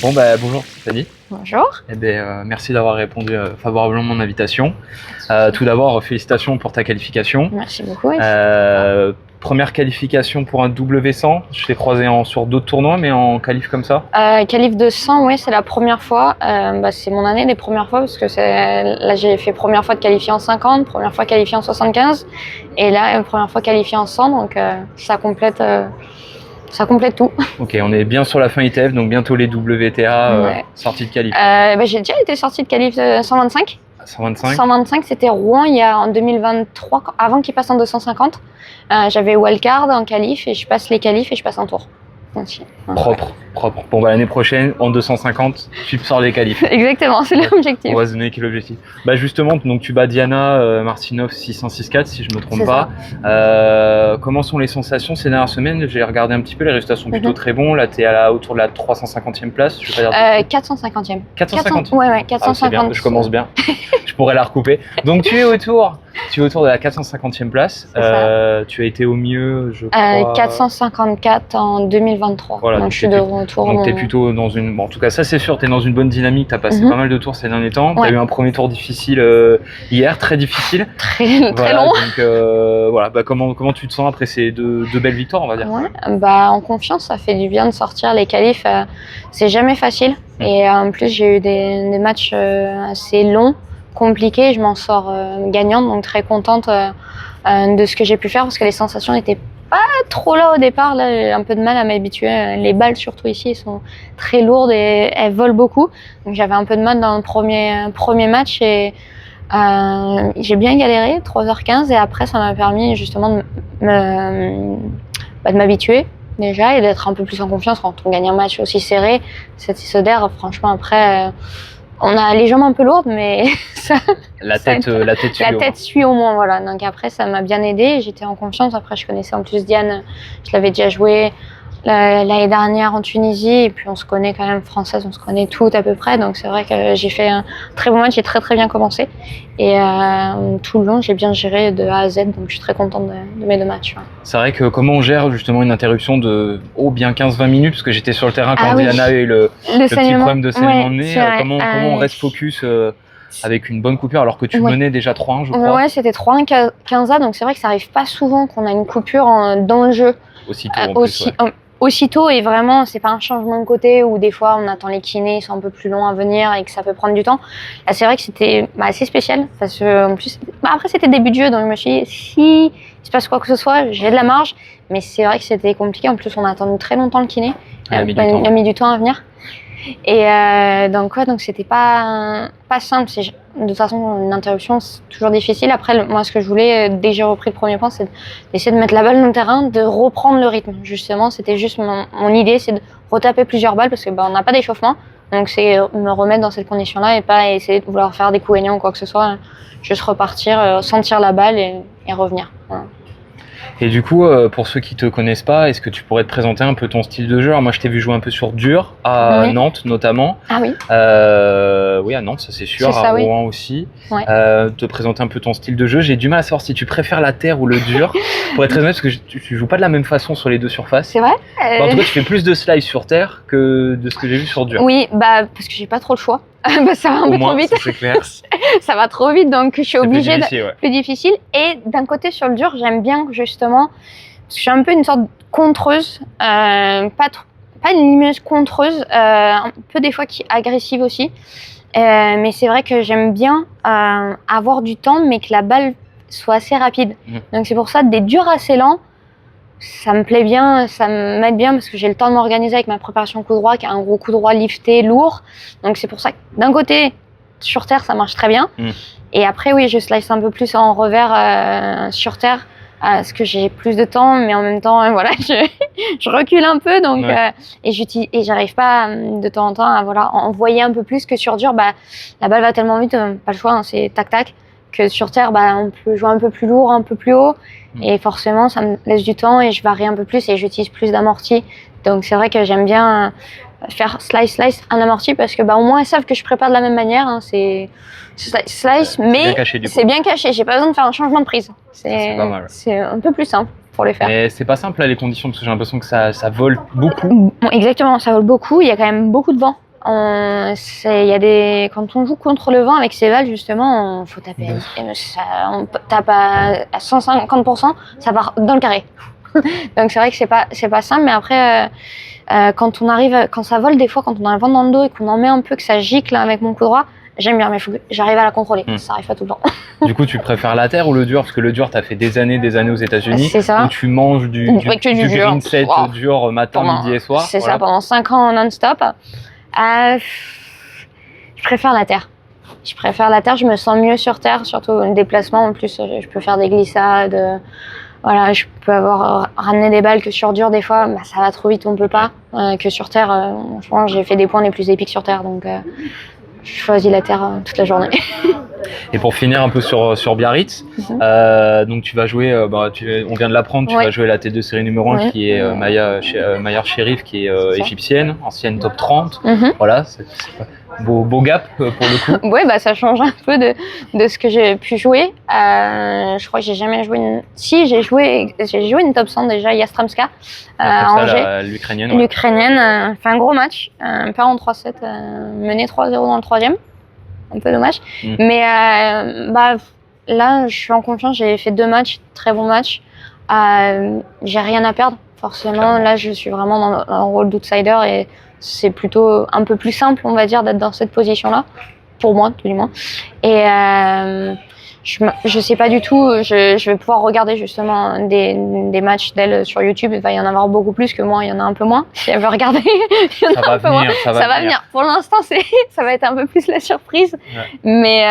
Bon, bah, bonjour Stéphanie. Bonjour. Merci d'avoir répondu favorablement à mon invitation. Tout d'abord, félicitations pour ta qualification. Merci beaucoup. Première qualification pour un W100. Je t'ai croisé sur d'autres tournois, mais en qualif comme ça. Qualif de 100, oui, c'est la première fois. C'est mon année des premières fois parce que là j'ai fait première fois de qualifier en 50, première fois qualifié en 75 et là première fois qualifié en 100, donc ça complète tout. Ok, on est bien sur la fin ITF, donc bientôt les WTA sorties de qualif. J'ai déjà été sortie de qualif de 125. 125. 125, c'était Rouen en 2023, avant qu'il passe en 250. J'avais wildcard en qualif et je passe les qualifs et je passe un tour. Propre. Bon, bah, l'année prochaine, en 250, tu sors les qualifs. Exactement, c'est l'objectif. On va se donner quel objectif. Bah, justement, donc tu bats Diana Martinov 600-6-4, si je me trompe pas. Comment sont les sensations ces dernières semaines? J'ai regardé un petit peu, les résultats sont plutôt très bons. Là, tu es autour de la 350e place. Je vais pas dire 450e. 450. Ouais, 450. Bien, je commence bien. Je pourrais la recouper. Donc, tu es autour de la 450e place. Tu as été au mieux, je crois. 454 en 2023. Voilà, donc je suis de retour. Donc, tu es plutôt dans une. Bon, en tout cas, ça, c'est sûr, tu es dans une bonne dynamique. Tu as passé pas mal de tours ces derniers temps. Tu as eu un premier tour difficile hier, très difficile. Très long. Donc, comment tu te sens après ces deux belles victoires, on va dire? En confiance, ça fait du bien de sortir. Les qualifs, c'est jamais facile. Et en plus, j'ai eu des matchs assez longs, compliqués. Je m'en sors gagnante, donc très contente de ce que j'ai pu faire parce que les sensations n'étaient pas trop là au départ. Là, j'ai un peu de mal à m'habituer. Les balles, surtout ici, elles sont très lourdes et elles volent beaucoup. Donc j'avais un peu de mal dans le premier match et j'ai bien galéré, 3h15, et après ça m'a permis justement de m'habituer déjà et d'être un peu plus en confiance quand on gagne un match aussi serré. Cette Isodère, franchement, après on a les jambes un peu lourdes, mais la tête suit au moins, voilà. Donc après, ça m'a bien aidé. J'étais en confiance. Après, je connaissais en plus Diane. Je l'avais déjà joué l'année dernière en Tunisie. Et puis, on se connaît quand même, française. On se connaît toutes à peu près. Donc, c'est vrai que j'ai fait un très bon match. J'ai très, très bien commencé. Et tout le long, j'ai bien géré de A à Z. Donc, je suis très contente de mes deux matchs. C'est vrai que comment on gère justement une interruption de bien 15-20 minutes, parce que j'étais sur le terrain quand Diana a eu le petit problème de saignement de nez. Comment on reste focus avec une bonne coupure alors que tu menais déjà 3-1, je crois? Ouais, c'était 3-1 15A, donc c'est vrai que ça arrive pas souvent qu'on a une coupure dans le jeu. Aussitôt, et vraiment, c'est pas un changement de côté où des fois on attend les kinés, ils sont un peu plus longs à venir et que ça peut prendre du temps. Là, c'est vrai que c'était assez spécial parce que en plus, après c'était début de jeu, donc je me suis dit, si il se passe quoi que ce soit, j'ai de la marge, mais c'est vrai que c'était compliqué. En plus, on a attendu très longtemps le kiné, il a mis du temps à venir. Et donc c'était pas simple. De toute façon, une interruption, c'est toujours difficile. Après, moi, ce que je voulais, dès que j'ai repris le premier point, c'est d'essayer de mettre la balle dans le terrain, de reprendre le rythme. Justement, c'était juste mon idée, c'est de retaper plusieurs balles parce que on n'a pas d'échauffement. Donc, c'est me remettre dans cette condition-là et pas essayer de vouloir faire des coups gagnants ou quoi que ce soit. Juste repartir, sentir la balle et revenir. Voilà. Et du coup, pour ceux qui te connaissent pas, est-ce que tu pourrais te présenter un peu ton style de jeu? Alors moi, je t'ai vu jouer un peu sur dur, à Nantes notamment. Ah oui. Oui, à Nantes, ça c'est sûr, à Rouen aussi. Ouais. Te présenter un peu ton style de jeu. J'ai du mal à savoir si tu préfères la terre ou le dur. Pour être très honnête, parce que tu joues pas de la même façon sur les deux surfaces. C'est vrai. En tout cas, tu fais plus de slice sur terre que de ce que j'ai vu sur dur. Oui, parce que j'ai pas trop le choix. Ça va un peu trop vite. Ça, c'est clair. Ça va trop vite, donc je suis obligée plus difficile. Et d'un côté, sur le dur, j'aime bien justement, parce que je suis un peu une sorte de contreuse, pas une limeuse contreuse, un peu des fois qui agressive aussi. Mais c'est vrai que j'aime bien avoir du temps, mais que la balle soit assez rapide. Donc c'est pour ça, des durs assez lents, ça me plaît bien, ça m'aide bien parce que j'ai le temps de m'organiser avec ma préparation coup droit, qui a un gros coup droit lifté, lourd. Donc c'est pour ça que d'un côté, sur terre, ça marche très bien. Et après, oui, je slice un peu plus en revers sur terre parce que j'ai plus de temps, mais en même temps, voilà, je recule un peu. Donc, et j'arrive pas de temps en temps à envoyer un peu plus que sur dur. La balle va tellement vite, pas le choix, c'est tac-tac. Que sur terre, on peut jouer un peu plus lourd, un peu plus haut. Et forcément, ça me laisse du temps et je varie un peu plus et j'utilise plus d'amorti. Donc, c'est vrai que j'aime bien faire slice en amorti parce que au moins, ils savent que je prépare de la même manière. Hein. C'est slice, mais c'est bien caché. J'ai pas besoin de faire un changement de prise. C'est pas mal. C'est un peu plus simple pour les faire. Mais c'est pas simple là, les conditions, parce que j'ai l'impression que ça vole beaucoup. Exactement, ça vole beaucoup. Il y a quand même beaucoup de vent Quand on joue contre le vent avec ses balles, justement, faut taper. On tape à 150%, ça part dans le carré. Donc c'est vrai que c'est pas simple, mais après, quand ça vole, des fois, quand on a le vent dans le dos et qu'on en met un peu, que ça gicle avec mon coup droit, j'aime bien, mais j'arrive à la contrôler. Ça arrive pas tout le temps. Du coup, tu préfères la terre ou le dur? Parce que le dur, t'as fait des années aux États-Unis. C'est ça. Où tu manges du green set dur matin, midi et soir. C'est ça, pendant 5 ans non-stop. Je préfère la terre. Je me sens mieux sur terre, surtout le déplacement. En plus, je peux faire des glissades. Voilà, je peux ramener des balles que sur dur des fois, ça va trop vite, on peut pas. Que sur terre, franchement, j'ai fait des points les plus épiques sur terre, donc je choisis la terre toute la journée. Et pour finir un peu sur Biarritz, donc tu vas jouer, on vient de l'apprendre, tu vas jouer la T2 série numéro 1 qui est Maya Sherif, qui est égyptienne, ancienne top 30. Voilà, c'est beau gap pour le coup. Oui, ça change un peu de ce que j'ai pu jouer. Je crois que j'ai jamais joué j'ai joué une top 100 déjà, Yastramska, à Angers. L'Ukrainienne. L'Ukrainienne, fait un gros match, perd en 3-7, mené 3-0 dans le troisième. Un peu dommage. Mais là, je suis en confiance. J'ai fait 2 matchs, très bons matchs. J'ai rien à perdre, forcément. Clairement. Là, je suis vraiment dans le rôle d'outsider et c'est plutôt un peu plus simple, on va dire, d'être dans cette position-là, pour moi, tout du moins. Et je sais pas du tout. Je vais pouvoir regarder justement des matchs d'elle sur YouTube. Il va y en avoir beaucoup plus que moi. Il y en a un peu moins. Si elle veut regarder, il y en a un peu moins. Ça va venir. Pour l'instant, ça va être un peu plus la surprise. Ouais. Mais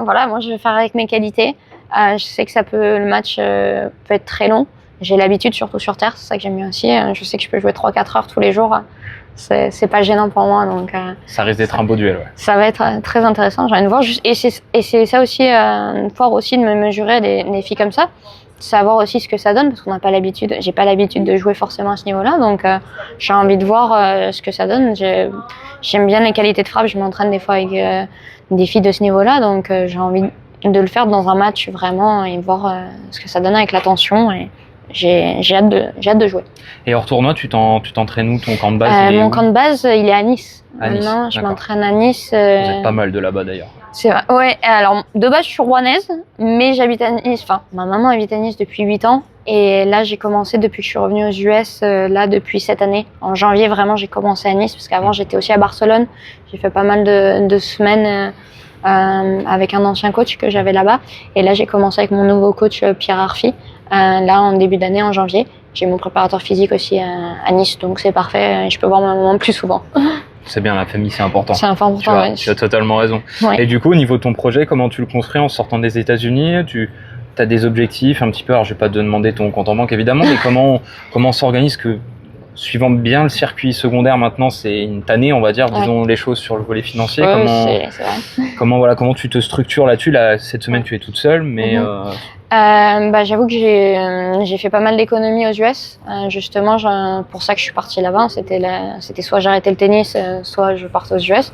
voilà, moi, je vais faire avec mes qualités. Je sais que le match peut être très long. J'ai l'habitude, surtout sur terre. C'est ça que j'aime bien aussi. Je sais que je peux jouer 3-4 heures tous les jours. C'est pas gênant pour moi, donc ça risque d'être un beau duel. Ouais. Ça va être très intéressant. J'ai envie de voir, et c'est ça aussi, pouvoir aussi de me mesurer des filles comme ça, savoir aussi ce que ça donne, parce qu'on n'a pas l'habitude. J'ai pas l'habitude de jouer forcément à ce niveau-là, donc j'ai envie de voir ce que ça donne. J'aime bien les qualités de frappe. Je m'entraîne des fois avec des filles de ce niveau-là, donc j'ai envie de le faire dans un match vraiment et voir ce que ça donne avec la tension. Et j'ai hâte de jouer. Et hors tournoi, tu t'entraînes où? Ton camp de base Mon camp de base, il est à Nice. Maintenant, je m'entraîne à Nice. Vous êtes pas mal de là-bas d'ailleurs. C'est vrai. Ouais, alors de base, je suis rouennaise, mais j'habite à Nice. Enfin, ma maman habite à Nice depuis 8 ans. Et là, j'ai commencé depuis que je suis revenue aux US, là, depuis cette année. En janvier, vraiment, j'ai commencé à Nice, parce qu'avant, j'étais aussi à Barcelone. J'ai fait pas mal de semaines avec un ancien coach que j'avais là-bas. Et là, j'ai commencé avec mon nouveau coach, Pierre Arfi. Là, en début d'année, en janvier, j'ai mon préparateur physique aussi à Nice, donc c'est parfait. Je peux voir ma maman plus souvent. C'est bien, la famille, c'est important. C'est important, oui. Tu as totalement raison. Ouais. Et du coup, au niveau de ton projet, comment tu le construis en sortant des États-Unis? Tu as des objectifs un petit peu. Alors, je vais pas te demander ton compte en banque évidemment, mais comment s'organise que suivant bien le circuit secondaire maintenant, c'est une tannée, on va dire, disons les choses sur le volet financier. C'est vrai. Comment tu te structures là-dessus? Cette semaine, tu es toute seule, mais j'avoue que j'ai fait pas mal d'économies aux US. Justement, pour ça que je suis partie là-bas. C'était soit j'arrêtais le tennis, soit je partais aux US.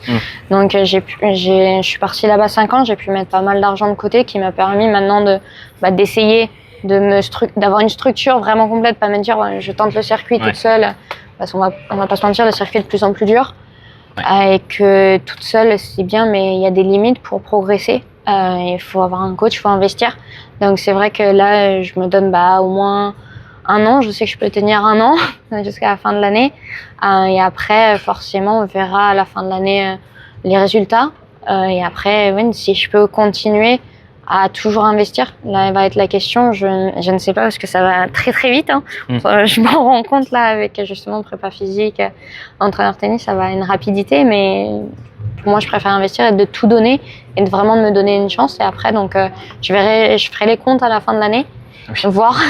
Donc je suis partie là-bas 5 ans. J'ai pu mettre pas mal d'argent de côté, qui m'a permis maintenant d'essayer d'avoir une structure vraiment complète, pas me dire je tente le circuit toute seule, parce qu'on va pas se mentir, le circuit est de plus en plus dur, et que toute seule c'est bien, mais il y a des limites pour progresser. Il faut avoir un coach, il faut investir. Donc c'est vrai que là je me donne au moins 1 an. Je sais que je peux tenir 1 an jusqu'à la fin de l'année, et après forcément on verra à la fin de l'année les résultats, et après si je peux continuer à toujours investir. Là, va être la question. Je ne sais pas, parce que ça va très très vite. Je m'en rends compte là avec justement prépa physique, entraîneur tennis, ça va à une rapidité, mais pour moi, je préfère investir et de tout donner et de vraiment me donner une chance. Et après, donc, je ferai les comptes à la fin de l'année, voir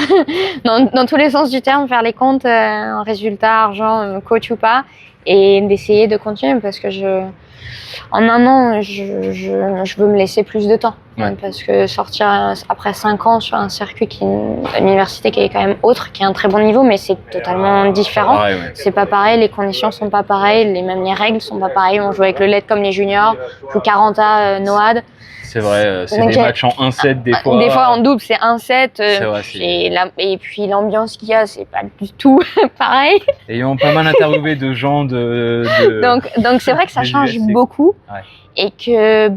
dans tous les sens du terme, faire les comptes, résultats, argent, coach ou pas, et d'essayer de continuer, parce que en 1 an, je veux me laisser plus de temps. parce que sortir après 5 ans sur un circuit une université qui est quand même autre, qui a un très bon niveau, mais c'est totalement différent. C'est pas pareil, les conditions sont pas pareilles, même les règles sont pas pareilles. On joue avec le LED comme les juniors, on joue 40 à NOAD. C'est vrai, c'est des matchs en 1-7 des fois. Des fois en double, c'est 1-7. Et puis l'ambiance qu'il y a, c'est pas du tout pareil. Ayant pas mal interviewé de gens Donc c'est vrai que ça change beaucoup. Et que,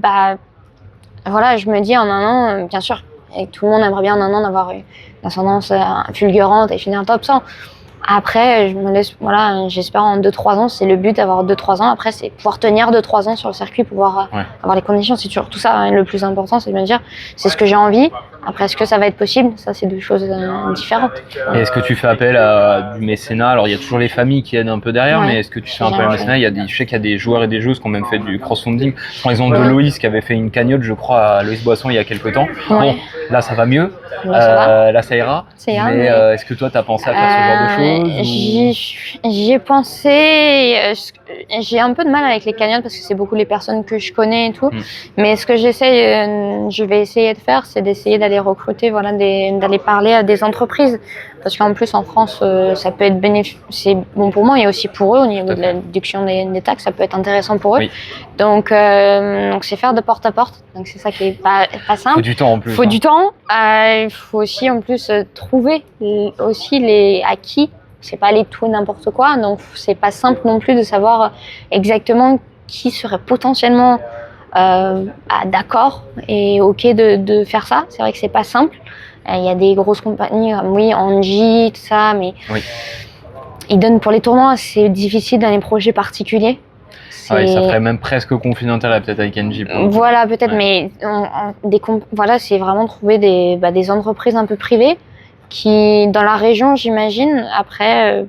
voilà, je me dis en un an, bien sûr, et tout le monde aimerait bien en un an d'avoir une ascendance fulgurante et finir top 100. Après, je me laisse, voilà, j'espère en 2-3 ans, c'est le but d'avoir 2-3 ans. Après, c'est pouvoir tenir 2-3 ans sur le circuit, pouvoir avoir les conditions. C'est toujours tout ça, hein, le plus important, c'est de me dire, c'est ce que j'ai envie. Après, est-ce que ça va être possible? Ça, c'est deux choses différentes. Et est-ce que tu fais appel à du mécénat? Alors, il y a toujours les familles qui aident un peu derrière, mais est-ce que tu fais appel à mécénat? Je sais qu'il y a des joueurs et des joueuses qui ont même fait du cross-funding. Par exemple, de Loïs qui avait fait une cagnotte, je crois, à Loïs Boisson il y a quelques temps. Bon, là, ça va mieux. Là, ça ira. Mais est-ce que toi, tu as pensé à faire ce genre de choses? J'y ai pensé. J'ai un peu de mal avec les cagnottes parce que c'est beaucoup les personnes que je connais et tout. Mais ce que je vais essayer de faire, c'est d'essayer d'aller recruter, voilà, d'aller parler à des entreprises. Parce qu'en plus, en France, ça peut être bénéfique. C'est bon pour moi et aussi pour eux au niveau de la déduction des taxes, ça peut être intéressant pour eux. Donc c'est faire de porte à porte. Donc c'est ça qui est pas simple. Faut du temps en plus. Faut du temps. Il faut aussi en plus trouver aussi les acquis. C'est pas aller tout n'importe quoi. Donc c'est pas simple non plus de savoir exactement qui serait potentiellement d'accord et ok de faire ça. C'est vrai que c'est pas simple. Il y a des grosses compagnies comme Angie, tout ça, mais ils donnent pour les tournois, c'est difficile dans les projets particuliers. Ça ferait même presque conflit d'intérêt peut-être avec Angie. Voilà, peut-être, mais voilà, c'est vraiment trouver des entreprises un peu privées qui, dans la région, j'imagine, après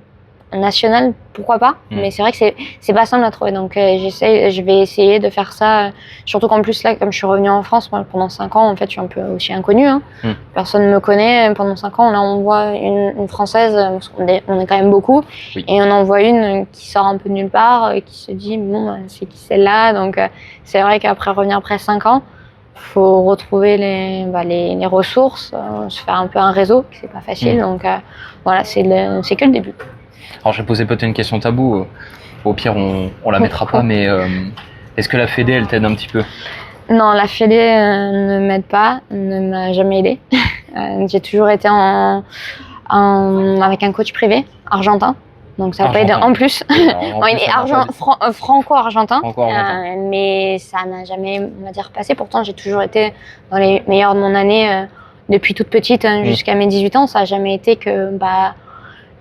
national, pourquoi pas, mais c'est vrai que c'est pas simple à trouver, donc je vais essayer de faire ça, surtout qu'en plus là, comme je suis revenue en France, moi, pendant 5 ans, en fait, je suis un peu aussi inconnue, hein. Personne ne me connaît, pendant 5 ans, là, on voit une Française, on est quand même beaucoup, et on en voit une qui sort un peu de nulle part, qui se dit, bon, c'est qui celle-là, donc c'est vrai qu'après revenir après 5 ans, faut retrouver les ressources, se faire un peu un réseau, c'est pas facile, donc voilà, c'est que le début. Alors, je vais poser peut-être une question tabou. Au pire, on la mettra pas, mais est-ce que la Fédé, elle t'aide un petit peu? Non, la Fédé ne m'aide pas, ne m'a jamais aidée. J'ai toujours été avec un coach privé, argentin. Donc ça peut aider en plus. Franco-argentin. Mais ça n'a jamais, on va dire, passé. Pourtant, j'ai toujours été dans les meilleurs de mon année depuis toute petite jusqu'à mes 18 ans. Ça n'a jamais été que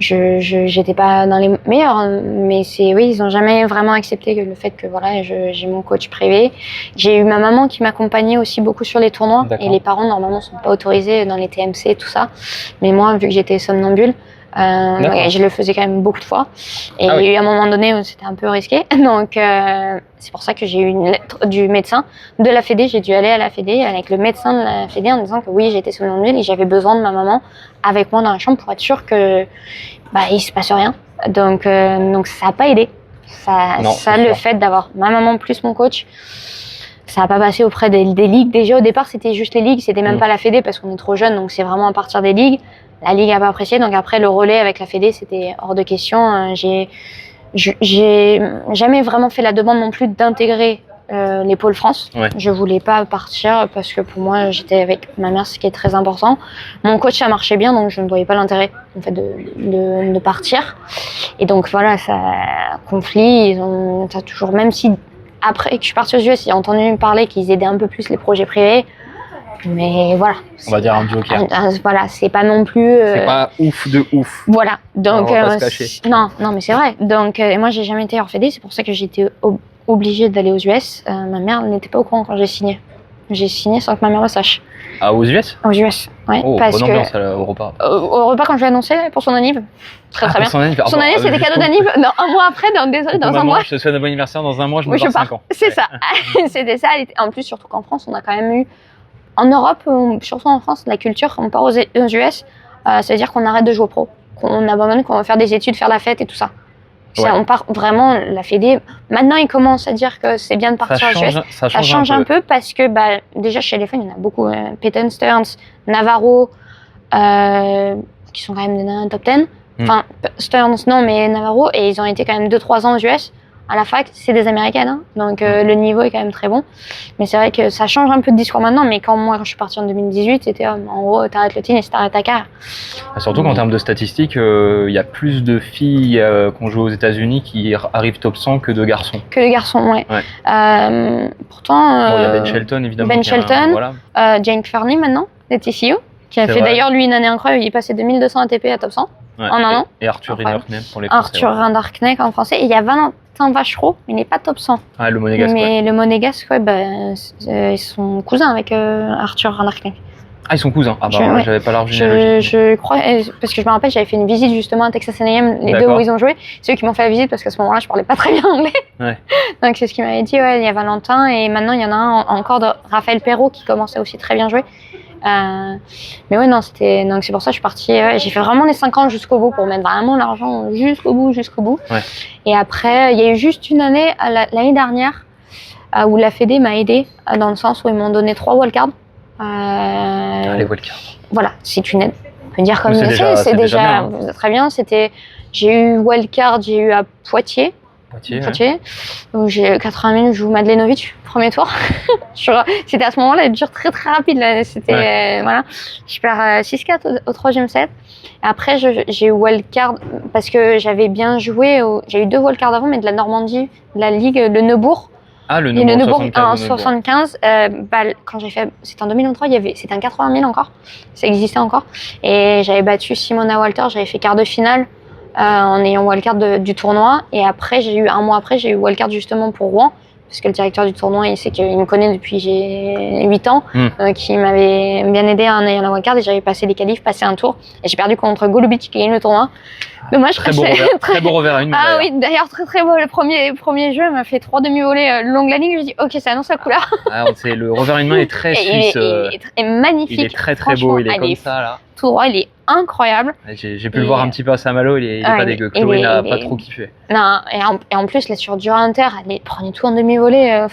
j'étais pas dans les meilleurs, mais ils ont jamais vraiment accepté le fait que voilà, j'ai mon coach privé. J'ai eu ma maman qui m'accompagnait aussi beaucoup sur les tournois. Et les parents normalement sont pas autorisés dans les TMC et tout ça. Mais moi, vu que j'étais somnambule, je le faisais quand même beaucoup de fois. Et il y a eu un moment donné où c'était un peu risqué. Donc c'est pour ça que j'ai eu une lettre du médecin de la Fédé. J'ai dû aller à la Fédé avec le médecin de la Fédé en disant que oui, j'étais somnambule et j'avais besoin de ma maman avec moi dans la chambre pour être sûre que il se passe rien. Donc ça n'a pas aidé. Le fait d'avoir ma maman plus mon coach, ça n'a pas passé auprès des ligues. Déjà au départ, c'était juste les ligues, c'était même pas la Fédé parce qu'on est trop jeune, donc c'est vraiment à partir des ligues. La ligue n'a pas apprécié, donc après le relais avec la Fédé, c'était hors de question. J'ai jamais vraiment fait la demande non plus d'intégrer les pôles France. Je voulais pas partir parce que pour moi, j'étais avec ma mère, ce qui est très important. Mon coach, ça marchait bien, donc je ne voyais pas l'intérêt en fait de partir. Et donc voilà, ça conflit. Ça toujours, même si après que je suis partie aux US, j'ai entendu parler qu'ils aidaient un peu plus les projets privés. Mais voilà. On va dire un joker. Voilà, c'est pas non plus. C'est pas ouf de ouf. Voilà. Donc. On va pas se cacher. Non, mais c'est vrai. Donc, moi, j'ai jamais été hors Fédé. C'est pour ça que j'ai été obligée d'aller aux US. Ma mère n'était pas au courant quand j'ai signé. J'ai signé sans que ma mère le sache. Ah, aux US? Aux US, oui. Bonne ambiance au repas. Au repas, quand je l'ai annoncé pour son anniv. Très bien. Son anniv, c'était cadeau d'anniv. Non, un mois après, désolé, dans un mois. Je te souhaite un bon anniversaire, dans un mois, je me pars 5 ans. C'est ça. C'était ça. En plus, surtout qu'en France, on a quand même eu. En Europe, surtout en France, la culture, on part aux US, ça veut dire qu'on arrête de jouer pro, qu'on abandonne, qu'on va faire des études, faire la fête et tout ça. On part vraiment, la Fédé, maintenant ils commencent à dire que c'est bien de partir aux US. Ça change un peu parce que déjà chez les femmes, il y en a beaucoup. Peyton Stearns, Navarro, qui sont quand même dans le top 10. Enfin, Stearns non, mais Navarro, et ils ont été quand même 2-3 ans aux US. À la fac, c'est des Américaines, hein, donc le niveau est quand même très bon. Mais c'est vrai que ça change un peu de discours maintenant, mais quand je suis partie en 2018, c'était en gros, t'arrêtes le tennis, t'arrêtes ta carrière. Surtout qu'en termes de statistiques, il y a plus de filles qui ont joué aux États-Unis qui arrivent top 100 que de garçons. Que de garçons, ouais. Pourtant. Il y a Ben Shelton, évidemment. Ben Shelton, Jane Fernie maintenant, de TCU, qui a fait d'ailleurs lui une année incroyable, il est passé de 1200 ATP à top 100 en un an. Et Arthur Rinderknecht pour les Français. Arthur Rinderknecht en français, et il y a Valentin Vachereau, il n'est pas top 100. Ah, le Monégasque. Mais le Monégasque, ils sont cousins avec Arthur Rinderknecht. Ah, ils sont cousins. Ah bah j'avais pas l'argent généalogique. Je crois, parce que je me rappelle, j'avais fait une visite justement à Texas A&M, les deux où ils ont joué. C'est eux qui m'ont fait la visite parce qu'à ce moment-là, je parlais pas très bien anglais. Donc c'est ce qu'ils m'avaient dit, il y a Valentin, et maintenant il y en a un encore de Raphaël Perrault qui commençait aussi très bien jouer. Mais ouais, non, donc c'est pour ça que je suis partie. J'ai fait vraiment les 5 ans jusqu'au bout pour mettre vraiment l'argent jusqu'au bout. Et après, il y a eu juste une année, l'année dernière, où la Fédé m'a aidée, dans le sens où ils m'ont donné 3 wildcards. Les wildcards. Voilà, c'est une aide. On peut dire comme ça, c'est déjà très bien. J'ai eu wildcard, j'ai eu à Poitiers. Donc j'ai 80 minutes, je joue Madlenovic, premier tour. C'était à ce moment-là, elle dure très très rapide. Là. C'était voilà, je perds 6-4 au 3e set. Après j'ai eu wildcard parce que j'avais bien joué. J'ai eu 2 wildcards avant, mais de la Normandie, de la Ligue, le Neubourg. Ah, le Neubourg en 75. Quand j'ai fait, c'était en 2023, c'était un 80 000 encore, ça existait encore. Et j'avais battu Simona Walter, j'avais fait quart de finale. En ayant wildcard du tournoi, et après un mois après j'ai eu wildcard justement pour Rouen, parce que le directeur du tournoi il sait qu'il me connaît depuis j'ai 8 ans, qui m'avait bien aidé en ayant la wildcard, et j'avais passé les qualifs, passé un tour, et j'ai perdu contre Golubic qui gagne le tournoi. Dommage. Très beau revers à une. Ah oui, d'ailleurs très beau, le premier jeu m'a fait 3 demi-volées le long de la ligne, je me dis ok, ça annonce la couleur. Le revers à une main est très suisse. Il est magnifique. Il est très beau, il est comme ça là. Tout droit, il est incroyable. J'ai pu le voir un petit peu à Saint-Malo, il est pas dégueu. Chloé n'a pas trop kiffé. Non, et en plus, là, sur dur inter, elle prenait tout en demi-volée.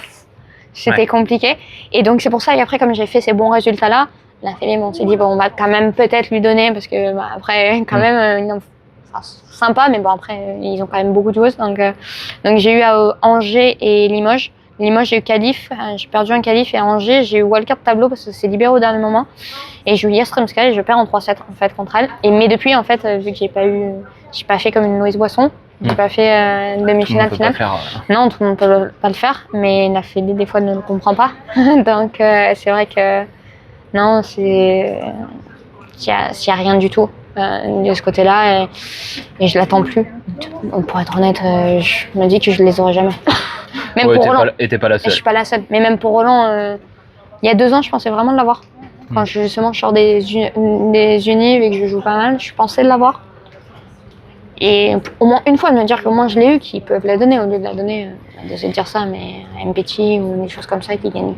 C'était compliqué. Et donc, c'est pour ça, et après, comme j'ai fait ces bons résultats-là, la Fédé, on s'est dit, bon, on va quand même peut-être lui donner, parce que après, quand même, sympa, mais bon, après, ils ont quand même beaucoup de joueuses. Donc j'ai eu à Angers et Limoges. Limoges, j'ai eu qualif, j'ai perdu un qualif, et à Angers, j'ai eu wildcard tableau parce que c'est libéré au dernier moment. Et je joue Yastremska et je perds en 3-7 en fait contre elle. Mais depuis, en fait, vu que j'ai pas fait comme une Louise Boisson, j'ai pas fait demi-finale, finale. Non, tout le monde peut pas le faire, mais la Fédé des fois ne le comprend pas. Donc c'est vrai que non, il y a rien du tout de ce côté-là, et je l'attends plus. Pour être honnête, je me dis que je les aurai jamais. Même pour Roland. T'es pas la seule. Je suis pas la seule. Mais même pour Roland, il y a 2 ans, je pensais vraiment de l'avoir. Quand justement je sors des unis et que je joue pas mal, je pensais de l'avoir. Et au moins une fois de me dire qu'au moins je l'ai eu, qu'ils peuvent la donner, au lieu de la donner, de se dire ça, mais MPT ou des choses comme ça qui gagnent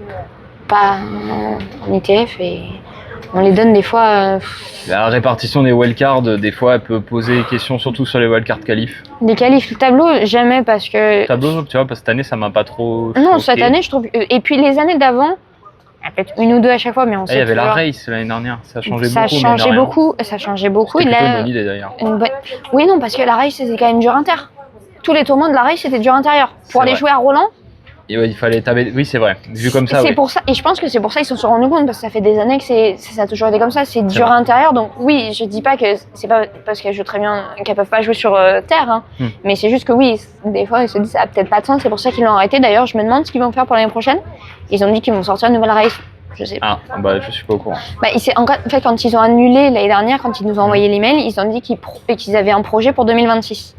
pas en ITF, et on les donne des fois. La répartition des wildcards, des fois, elle peut poser des questions, surtout sur les wildcards qualifs. Les qualifs, le tableau, jamais, parce que. Le tableau, tu vois, parce que cette année, ça m'a pas trop. Non, cette année, je trouve. Et puis les années d'avant, peut-être 1 ou 2 à chaque fois, mais on sait. Il y avait la race l'année dernière, ça changeait beaucoup. Ça changeait beaucoup. C'était plutôt une bonne idée d'ailleurs. Oui, non, parce que la race, c'était quand même dur inter. Tous les tournois de la race, c'était dur intérieur. Pour aller jouer à Roland. Et ouais, il fallait taper. Oui, c'est vrai. Vu comme ça. C'est pour ça. Et je pense que c'est pour ça qu'ils se sont rendus compte, parce que ça fait des années que ça a toujours été comme ça. C'est dur intérieur. Donc oui, je dis pas que c'est pas parce qu'elles jouent très bien qu'elles peuvent pas jouer sur terre. Hein. Mais c'est juste que oui, des fois ils se disent ça a peut-être pas de sens. C'est pour ça qu'ils l'ont arrêté. D'ailleurs, je me demande ce qu'ils vont faire pour l'année prochaine. Ils ont dit qu'ils vont sortir une nouvelle race. Je sais pas. Ah bah je suis pas au courant. En fait, quand ils ont annulé l'année dernière, quand ils nous ont envoyé l'email, ils ont dit qu'ils avaient un projet pour 2026.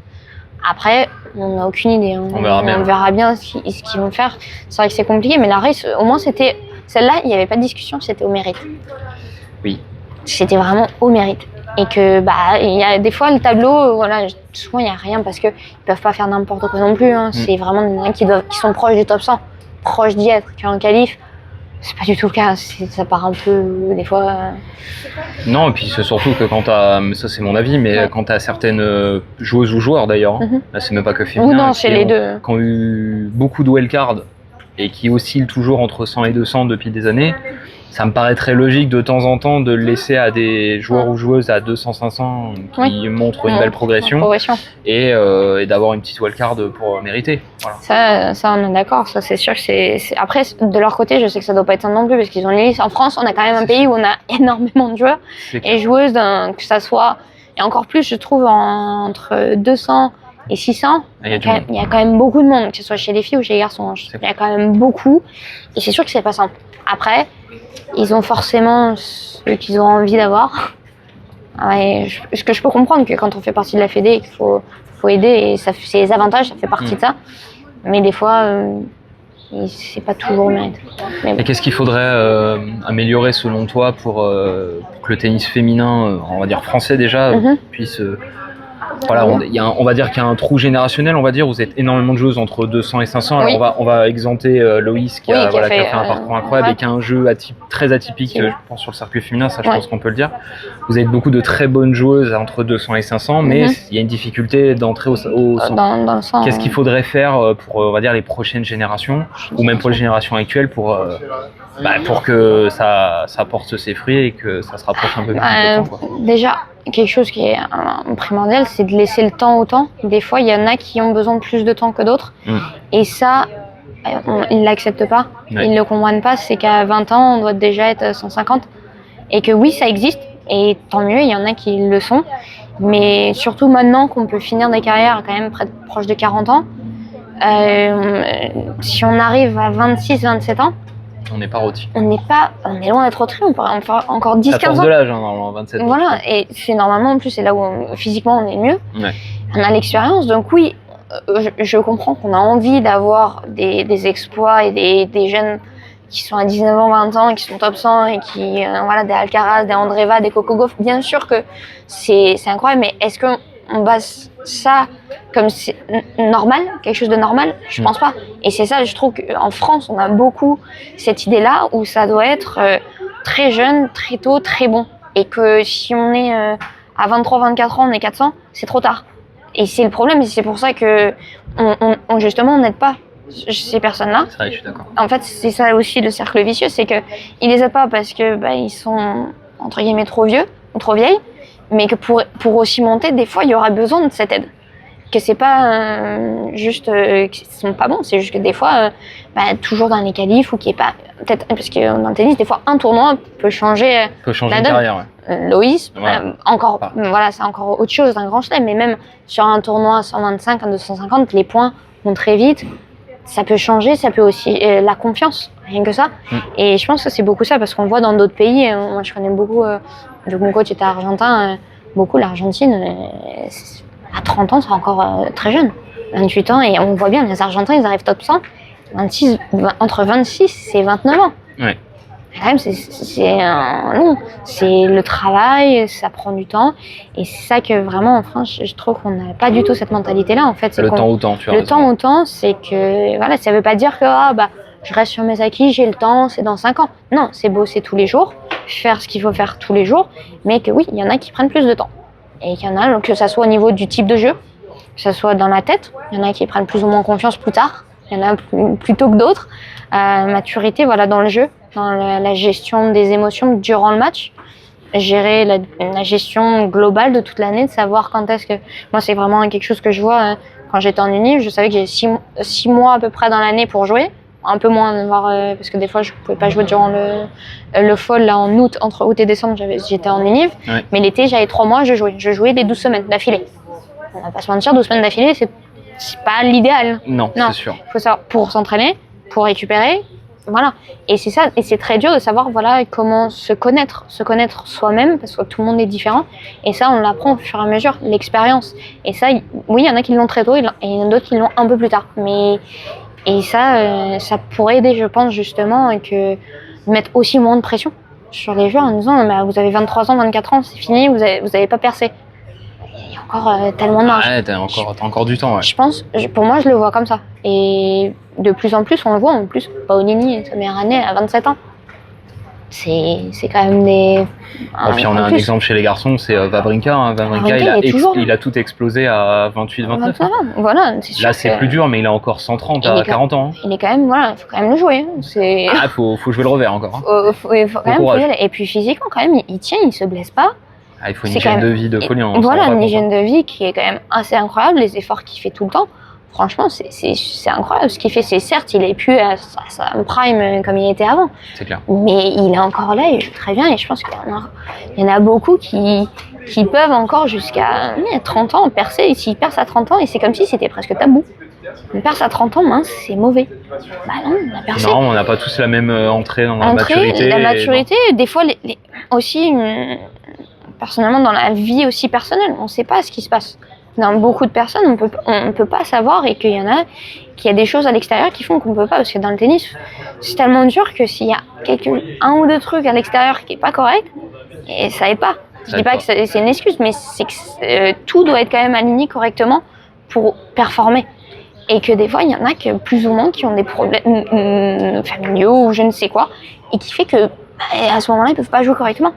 Après, on n'a aucune idée. Hein. On verra bien ce qu'ils vont faire. C'est vrai que c'est compliqué, mais la race, au moins, c'était. Celle-là, il n'y avait pas de discussion, c'était au mérite. Oui. C'était vraiment au mérite. Et que, il y a des fois, le tableau, voilà, souvent, il n'y a rien parce qu'ils ne peuvent pas faire n'importe quoi non plus. Hein. C'est vraiment des gens qui sont proches du top 100, proches d'y être, qui ont un qualif. c'est pas du tout le cas. Ça part un peu, des fois... Non, et puis c'est surtout que quand ça c'est mon avis, mais quand t'as certaines joueuses ou joueurs d'ailleurs, là c'est même pas que féminin, non, chez les deux. qui ont eu beaucoup de wildcards et qui oscillent toujours entre 100 et 200 depuis des années, ça me paraît très logique de temps en temps de le laisser à des joueurs ou joueuses à 200-500 qui montrent une belle progression et d'avoir une petite wildcard pour mériter. Voilà. Ça on est d'accord, ça c'est sûr que c'est... Après, de leur côté, je sais que ça doit pas être ça non plus, parce qu'ils ont les listes. En France, on a quand même un pays où on a énormément de joueurs et joueuses, que ça soit, et encore plus, je trouve, entre 200 et 600, il y a quand même beaucoup de monde, que ce soit chez les filles ou chez les garçons. Il y a quand même beaucoup, et c'est sûr que c'est pas simple. Après, ils ont forcément ce qu'ils ont envie d'avoir. Ce que je peux comprendre, que quand on fait partie de la Fédé, qu'il faut aider, et c'est les avantages, ça fait partie de ça. Mais des fois, c'est pas toujours mérité. Et qu'est-ce qu'il faudrait améliorer selon toi pour que le tennis féminin, on va dire français déjà, puisse... Voilà, on va dire qu'il y a un trou générationnel, on va dire, vous êtes énormément de joueuses entre 200 et 500. Alors on va exempter Loïs qui a fait un parcours incroyable et qui a un jeu très atypique, je pense, sur le circuit féminin, ça je pense qu'on peut le dire. Vous avez beaucoup de très bonnes joueuses entre 200 et 500, mais il y a une difficulté d'entrer au 100. Dans le 100. Qu'est-ce qu'il faudrait faire pour, on va dire, les prochaines générations, ou même pour les générations actuelles, pour que ça porte ses fruits et que ça se rapproche un peu plus de temps, quoi. Déjà, quelque chose qui est primordial, c'est de laisser le temps au temps. Des fois, il y en a qui ont besoin de plus de temps que d'autres. Et ça, ils ne l'acceptent pas. Ils ne le comprennent pas. C'est qu'à 20 ans, on doit déjà être 150. Et que oui, ça existe. Et tant mieux, il y en a qui le sont. Mais surtout maintenant qu'on peut finir des carrières quand même proche de 40 ans, si on arrive à 26, 27 ans, on n'est pas rôti. On est loin d'être rôti, on pourrait en faire encore 10-15 ans. À force de l'âge, normalement, 27 ans. Voilà, et c'est normalement, en plus, c'est là où physiquement on est mieux. On a l'expérience, donc oui, je comprends qu'on a envie d'avoir des exploits et des jeunes qui sont à 19 ans, 20 ans, qui sont top 100 et qui, des Alcaraz, des Andreeva, des Coco Gauff. Bien sûr que c'est incroyable, mais est-ce qu'on base ça comme c'est normal, quelque chose de normal? Je pense pas. Et c'est ça, je trouve qu'en France, on a beaucoup cette idée-là où ça doit être très jeune, très tôt, très bon. Et que si on est à 23, 24 ans, on est 400, c'est trop tard. Et c'est le problème, et c'est pour ça que justement, on n'aide pas ces personnes-là. C'est vrai, je suis d'accord. En fait, c'est ça aussi le cercle vicieux, c'est qu'ils les aident pas parce que ils sont, entre guillemets, trop vieux ou trop vieilles, mais que pour aussi monter, des fois, il y aura besoin de cette aide. Que c'est pas juste qu'ils sont pas bons, c'est juste que des fois, toujours dans les qualifs ou qui est pas peut-être parce que dans le tennis, des fois, un tournoi peut changer la carrière. Loïs, encore, c'est encore autre chose d'un grand chelem, mais même sur un tournoi à 125, à 250, les points vont très vite. Ça peut changer, ça peut aussi la confiance, rien que ça. Et je pense que c'est beaucoup ça, parce qu'on le voit dans d'autres pays. Moi, je connais beaucoup, mon coach était argentin, beaucoup l'Argentine. À 30 ans, c'est encore très jeune, 28 ans, et on voit bien, les Argentins, ils arrivent top 100, entre 26 et 29 ans. Quand même, c'est long, c'est le travail, ça prend du temps, et c'est ça que vraiment en France, je trouve qu'on n'a pas du tout cette mentalité-là. En fait, le temps au temps, tu vois. Le temps au temps, c'est que ça veut pas dire que je reste sur mes acquis, j'ai le temps, c'est dans 5 ans. Non, c'est bosser tous les jours, faire ce qu'il faut faire tous les jours, mais que oui, il y en a qui prennent plus de temps. Et qu'il y en a, que ça soit au niveau du type de jeu, que ça soit dans la tête, il y en a qui prennent plus ou moins confiance plus tard, il y en a plus tôt que d'autres. Maturité, dans le jeu, dans la gestion des émotions durant le match, gérer la gestion globale de toute l'année, de savoir quand est-ce que... Moi, c'est vraiment quelque chose que je vois quand j'étais en uni, je savais que j'ai 6 mois à peu près dans l'année pour jouer. Un peu moins, parce que des fois je pouvais pas jouer durant le fall, là en août, entre août et décembre j'étais en univ, mais l'été j'avais 3 mois, je jouais les 12 semaines d'affilée. On va pas se mentir, 12 semaines d'affilée c'est pas l'idéal. Non, c'est sûr. Faut savoir, pour s'entraîner, pour récupérer, et c'est ça, et c'est très dur de savoir comment se connaître soi-même, parce que tout le monde est différent, et ça on l'apprend au fur et à mesure, l'expérience. Et ça, oui, il y en a qui l'ont très tôt, et il y en a d'autres qui l'ont un peu plus tard, et ça pourrait aider, je pense, justement, que mettre aussi moins de pression sur les joueurs en disant vous avez 23 ans, 24 ans, c'est fini, vous avez pas percé. Il y a encore tellement de marge. T'as encore du temps. Je pense, pour moi, je le vois comme ça. Et de plus en plus, on le voit en plus. Paolini, sa meilleure année, à 27 ans. c'est quand même des... Et puis on a un exemple chez les garçons, c'est Wawrinka. Wawrinka, il a tout explosé à 28-29. Voilà, c'est sûr. Là, c'est plus dur, mais il a encore 130 à 40 ans. Il est quand même, voilà, il faut quand même le jouer. Faut jouer le revers encore. Il faut quand même jouer. Et puis physiquement, quand même, il tient, il se blesse pas. Il faut une hygiène de vie de folie. Voilà, une hygiène de vie qui est quand même assez incroyable, les efforts qu'il fait tout le temps. Franchement, c'est incroyable ce qu'il fait. C'est certes, il est plus à sa prime comme il était avant. C'est clair. Mais il est encore là, il joue très bien. Et je pense qu'il y en a beaucoup qui peuvent encore jusqu'à 30 ans percer. Et s'ils percent à 30 ans, et c'est comme si c'était presque tabou. On perce à 30 ans, mince, c'est mauvais. Bah non, on a percé. Non, on n'a pas tous la même entrée dans la maturité. La maturité, des fois, aussi, personnellement, dans la vie aussi personnelle, on ne sait pas ce qui se passe. Dans beaucoup de personnes, on ne peut pas savoir et qu'il y a des choses à l'extérieur qui font qu'on ne peut pas. Parce que dans le tennis, c'est tellement dur que s'il y a un ou deux trucs à l'extérieur qui n'est pas correct, et ça n'aide pas. Je ne dis pas que c'est une excuse, mais c'est que tout doit être quand même aligné correctement pour performer. Et que des fois, il y en a que plus ou moins qui ont des problèmes familiaux ou je ne sais quoi, et qui fait que à ce moment-là, ils ne peuvent pas jouer correctement.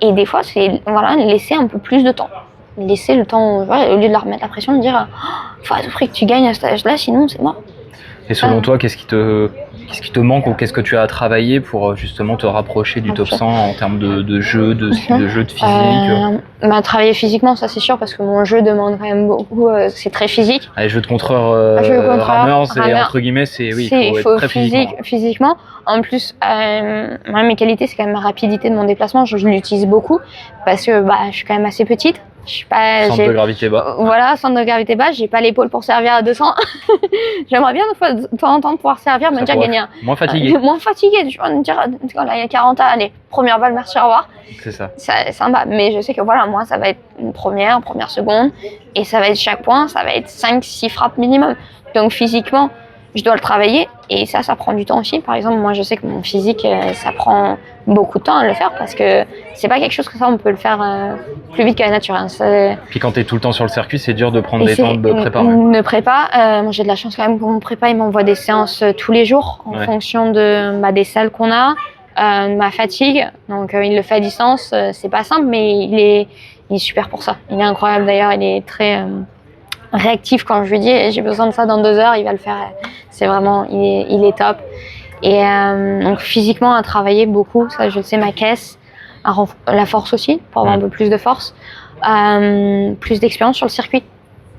Et des fois, c'est laisser un peu plus de temps. Laisser le temps, au lieu de leur mettre la pression, de dire faut à tout prix que tu gagnes à cet âge-là, sinon c'est mort. Et selon toi, qu'est-ce qui te manque ou qu'est-ce que tu as à travailler pour justement te rapprocher du top 100 en termes de jeu, de style de jeu, de physique Travailler physiquement, ça c'est sûr, parce que mon jeu demande quand même beaucoup, c'est très physique. Les jeux de contreur rameurs, c'est entre guillemets, il faut être très physiquement. En plus, mes qualités, c'est quand même ma rapidité de mon déplacement, je l'utilise beaucoup, parce que je suis quand même assez petite. Centre de gravité bas. Voilà, centre de gravité bas, j'ai pas l'épaule pour servir à 200. J'aimerais bien de temps en temps pouvoir servir, me dire gagner moins fatigué. Moins fatigué, tu vois, me dire, là il y a 40 ans, allez, première balle, merci, au revoir. C'est ça. C'est sympa, mais je sais que voilà, moi ça va être une première seconde, et ça va être chaque point, ça va être 5-6 frappes minimum. Donc physiquement, je dois le travailler, et ça prend du temps aussi. Par exemple, moi je sais que mon physique, ça prend beaucoup de temps à le faire, parce que c'est pas quelque chose que ça on peut le faire plus vite que la nature. Puis quand tu es tout le temps sur le circuit, c'est dur de prendre des temps de prépa. De prépa, moi j'ai de la chance quand même que mon prépa il m'envoie des séances tous les jours en fonction de des salles qu'on a, de ma fatigue. Donc il le fait à distance, c'est pas simple, mais il est super pour ça. Il est incroyable d'ailleurs, il est très réactif quand je lui dis j'ai besoin de ça dans 2 heures, il va le faire. C'est vraiment, il est top. Et donc physiquement à travailler beaucoup, ça je le sais, ma caisse, la force aussi, pour avoir un peu plus de force, plus d'expérience sur le circuit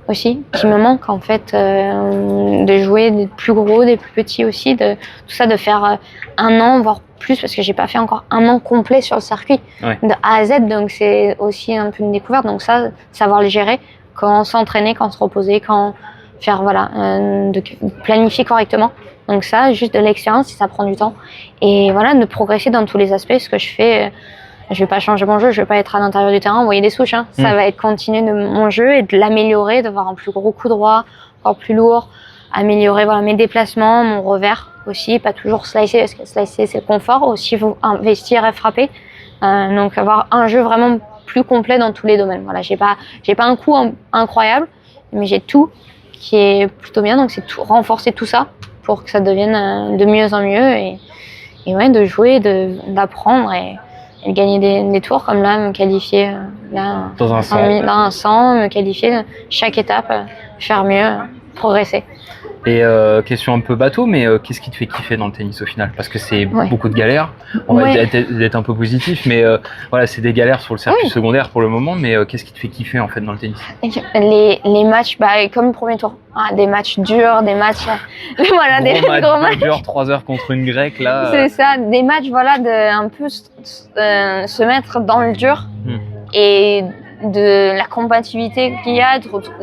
aussi, qui me manque en fait, de jouer des plus gros, des plus petits aussi, tout ça, de faire 1 an, voire plus, parce que j'ai pas fait encore 1 an complet sur le circuit, de A à Z, donc c'est aussi un peu une découverte, donc ça, savoir le gérer, quand s'entraîner, quand se reposer, quand faire, de planifier correctement. Donc ça, juste de l'expérience, ça prend du temps. Et voilà, de progresser dans tous les aspects. Ce que je fais, je vais pas changer mon jeu, je vais pas être à l'intérieur du terrain, envoyer des souches. Ça va être continuer mon jeu et de l'améliorer, d'avoir un plus gros coup droit, encore plus lourd, améliorer mes déplacements, mon revers aussi, pas toujours slicer, parce que slicer c'est le confort, aussi vous investir et frapper. Donc avoir un jeu vraiment plus complet dans tous les domaines. Voilà, j'ai pas un coup incroyable, mais j'ai tout qui est plutôt bien, donc c'est renforcer tout ça pour que ça devienne de mieux en mieux et de jouer, d'apprendre et de gagner des tours, comme là, me qualifier dans un 100, me qualifier chaque étape, faire mieux, progresser. Et question un peu bateau, mais qu'est-ce qui te fait kiffer dans le tennis au final? Parce que c'est beaucoup de galères. On va être un peu positif, mais voilà, c'est des galères sur le circuit secondaire pour le moment. Mais qu'est-ce qui te fait kiffer en fait dans le tennis? Les matchs, comme le premier tour, des matchs durs, des matchs, des gros matchs durs, 3 heures contre une grecque là. C'est ça, des matchs de un peu se mettre dans le dur et de la compatibilité qu'il y a.